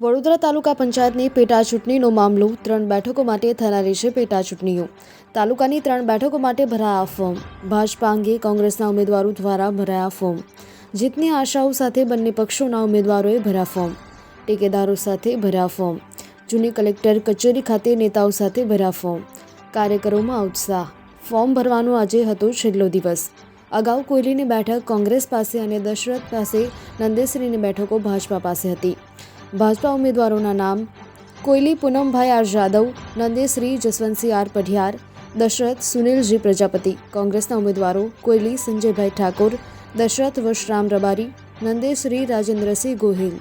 વડોદરા તાલુકા પંચાયતની પેટા ચૂંટણીનો મામલો 3 બેઠકો માટે થનારી છે પેટા ચૂંટણીઓ। તાલુકાની 3 બેઠકો માટે ભરાયા ફોર્મ। ભાજપા અંગે કોંગ્રેસના ઉમેદવારો દ્વારા ભરાયા ફોર્મ। જીતની આશાઓ સાથે બંને પક્ષોના ઉમેદવારોએ ભર્યા ફોર્મ। ટેકેદારો સાથે ભર્યા ફોર્મ। જૂની કલેક્ટર કચેરી ખાતે નેતાઓ સાથે ભર્યા ફોર્મ। કાર્યકરોમાં ઉત્સાહ। ફોર્મ ભરવાનો આજે હતો છેલ્લો દિવસ। અગાઉ કોયલીની બેઠક કોંગ્રેસ પાસે અને દશરથ પાસે નંદેસરીની બેઠકો ભાજપા પાસે હતી। ભાજપા ઉમેદવારોના નામ: કોયલી પૂનમભાઈ આર જાદવ, નંદેસરી જસવંતસિંહ આર પઢિયાર, દશરથ સુનિલજી પ્રજાપતિ। કોંગ્રેસના ઉમેદવારો: કોયલી સંજયભાઈ ઠાકોર, દશરથ વશરામ રબારી, નંદેસરી રાજેન્દ્રસિંહ ગોહિલ।